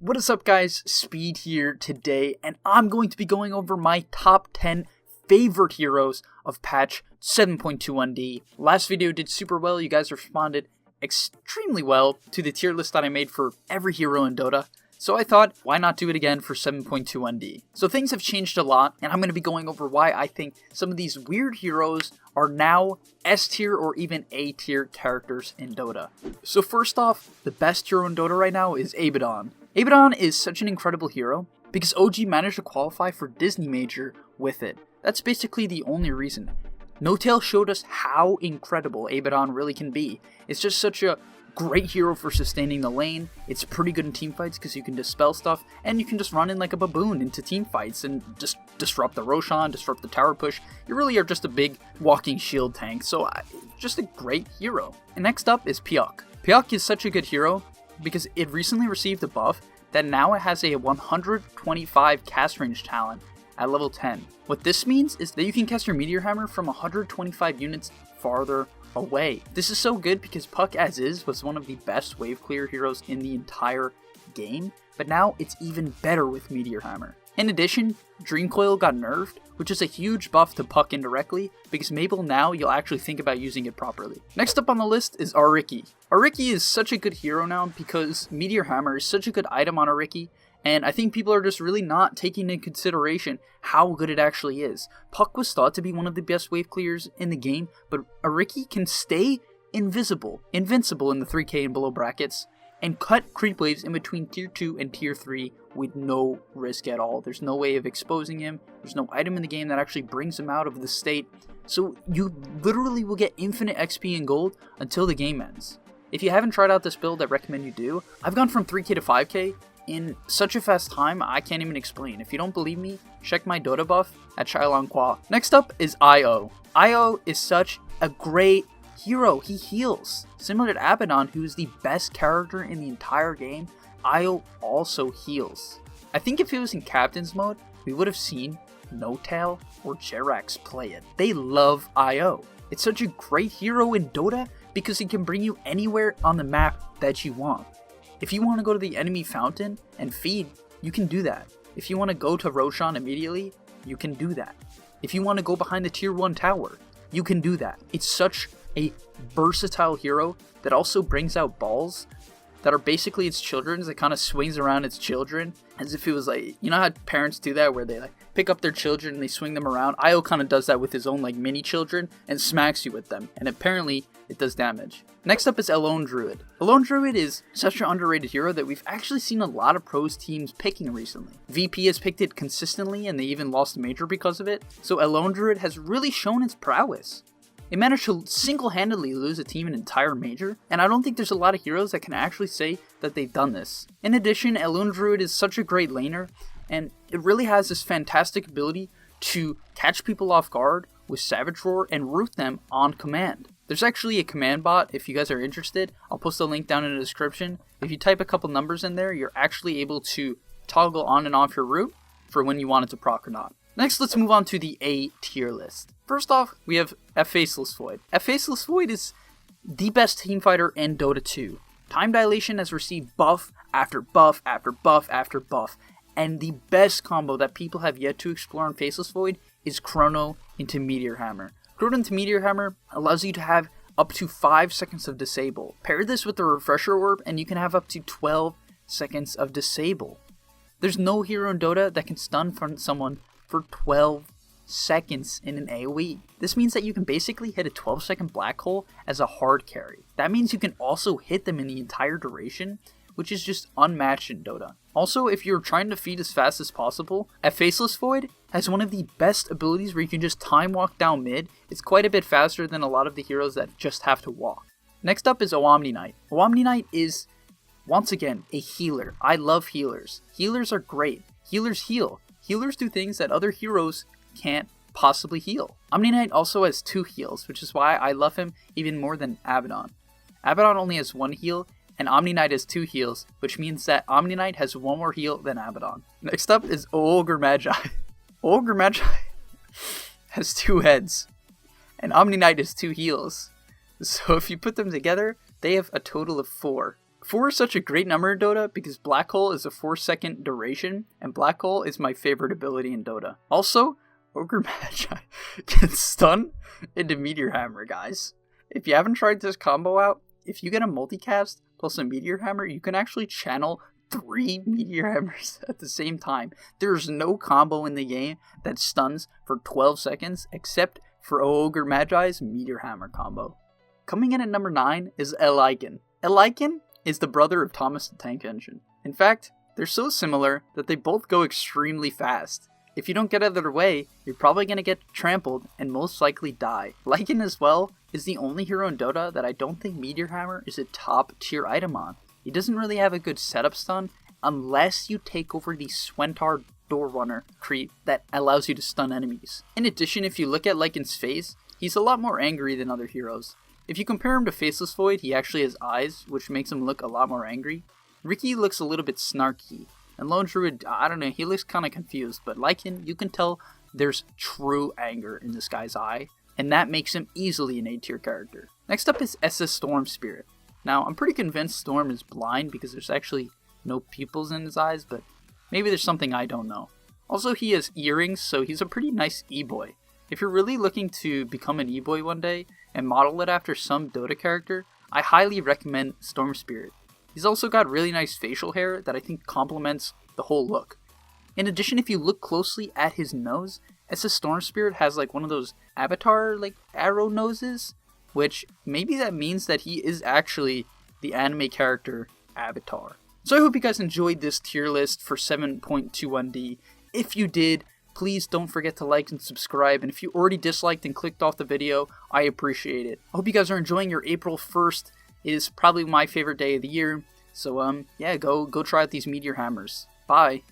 What is up guys, Speed here today, and I'm going to be going over my top 10 favorite heroes of patch 7.21D. Last video did super well, you guys responded extremely well to the tier list that I made for every hero in Dota. So I thought, why not do it again for 7.21D? So things have changed a lot, and I'm going to be going over why I think some of these weird heroes are now S tier or even A tier characters in Dota. So first off, the best hero in Dota right now is Abaddon. Abaddon is such an incredible hero because OG managed to qualify for Disney Major with it. That's basically the only reason. No-Tail showed us how incredible Abaddon really can be. It's just such a great hero for sustaining the lane. It's pretty good in teamfights because you can dispel stuff, and you can just run in like a baboon into teamfights and just disrupt the Roshan, disrupt the tower push. You really are just a big walking shield tank, so just a great hero. And next up is Piak. Piak is such a good hero because it recently received a buff that now it has a 125 cast range talent at level 10. What this means is that you can cast your Meteor Hammer from 125 units farther away. This is so good because Puck as is was one of the best wave clear heroes in the entire game, but now it's even better with Meteor Hammer. In addition, Dream Coil got nerfed, which is a huge buff to Puck indirectly, because maybe now you'll actually think about using it properly. Next up on the list is Riki. Riki is such a good hero now because Meteor Hammer is such a good item on Riki, and I think people are just really not taking into consideration how good it actually is. Puck was thought to be one of the best wave clears in the game, but Riki can stay invincible in the 3k and below brackets, and cut creep waves in between tier 2 and tier 3 with no risk at all. There's no way of exposing him, there's no item in the game that actually brings him out of the state, so you literally will get infinite XP and gold until the game ends. If you haven't tried out this build, I recommend you do. I've gone from 3k to 5k in such a fast time, I can't even explain. If you don't believe me, check my Dota buff at Shailanqua. Next up is Io. Io is such a great hero. He heals. Similar to Abaddon, who is the best character in the entire game, Io also heals. I think if it was in Captain's mode, we would have seen No-Tail or Jerax play it. They love Io. It's such a great hero in Dota because he can bring you anywhere on the map that you want. If you want to go to the enemy fountain and feed, you can do that. If you want to go to Roshan immediately, you can do that. If you want to go behind the tier 1 tower, you can do that. It's such a versatile hero that also brings out balls that are basically its children's. It kind of swings around its children as if it was like, you know how parents do that where they like pick up their children and they swing them around? Io kind of does that with his own like mini children and smacks you with them, and apparently it does damage. Next up is Alone Druid. Alone Druid is such an underrated hero that we've actually seen a lot of pros teams picking recently. VP has picked it consistently and they even lost a major because of it, so Alone Druid has really shown its prowess. It managed to single-handedly lose a team an entire major, and I don't think there's a lot of heroes that can actually say that they've done this. In addition, Alone Druid is such a great laner, and it really has this fantastic ability to catch people off guard with Savage Roar and root them on command. There's actually a command bot if you guys are interested. I'll post a link down in the description. If you type a couple numbers in there, you're actually able to toggle on and off your root for when you want it to proc or not. Next, let's move on to the A tier list. First off, we have Faceless Void. Faceless Void is the best teamfighter in Dota 2. Time Dilation has received buff after buff after buff after buff, and the best combo that people have yet to explore in Faceless Void is Chrono into Meteor Hammer. Chrono into Meteor Hammer allows you to have up to 5 seconds of disable. Pair this with the Refresher Orb and you can have up to 12 seconds of disable. There's no hero in Dota that can stun someone for 12 seconds in an AoE. This means that you can basically hit a 12-second black hole as a hard carry. That means you can also hit them in the entire duration, which is just unmatched in Dota. Also, if you're trying to feed as fast as possible, Faceless Void has one of the best abilities where you can just time walk down mid. It's quite a bit faster than a lot of the heroes that just have to walk. Next up is Omni Knight. Omni Knight is, once again, a healer. I love healers. Healers are great. Healers heal. Healers do things that other heroes can't possibly heal. Omni Knight also has 2 heals, which is why I love him even more than Abaddon. Abaddon only has 1 heal, and Omni Knight has 2 heals, which means that Omni Knight has 1 more heal than Abaddon. Next up is Ogre Magi. Ogre Magi has 2 heads, and Omni Knight has 2 heals. So if you put them together, they have a total of 4. 4 is such a great number in Dota because Black Hole is a 4-second duration, and Black Hole is my favorite ability in Dota. Also, Ogre Magi can stun into Meteor Hammer, guys. If you haven't tried this combo out, if you get a multicast plus a Meteor Hammer, you can actually channel 3 Meteor Hammers at the same time. There's no combo in the game that stuns for 12 seconds except for Ogre Magi's Meteor Hammer combo. Coming in at number 9 is Lichen. Lichen is the brother of Thomas the Tank Engine. In fact, they're so similar that they both go extremely fast. If you don't get out of their way, you're probably going to get trampled and most likely die. Lichen as well is the only hero in Dota that I don't think Meteor Hammer is a top tier item on. He doesn't really have a good setup stun unless you take over the Swentar Door Runner creep that allows you to stun enemies. In addition, if you look at Lichen's face, he's a lot more angry than other heroes. If you compare him to Faceless Void, he actually has eyes, which makes him look a lot more angry. Riki looks a little bit snarky, and Lone Druid, I don't know, he looks kind of confused, but Lichen, you can tell there's true anger in this guy's eye, and that makes him easily an A tier character. Next up is SS Storm Spirit. Now, I'm pretty convinced Storm is blind because there's actually no pupils in his eyes, but maybe there's something I don't know. Also, he has earrings, so he's a pretty nice e-boy. If you're really looking to become an e-boy one day and model it after some Dota character, I highly recommend Storm Spirit. He's also got really nice facial hair that I think complements the whole look. In addition, if you look closely at his nose, SS Storm Spirit has like one of those avatar like arrow noses, which maybe that means that he is actually the anime character Avatar. So I hope you guys enjoyed this tier list for 7.21D. If you did, please don't forget to like and subscribe, and if you already disliked and clicked off the video, I appreciate it. I hope you guys are enjoying your April 1st. It is probably my favorite day of the year, so yeah, go try out these Meteor Hammers. Bye!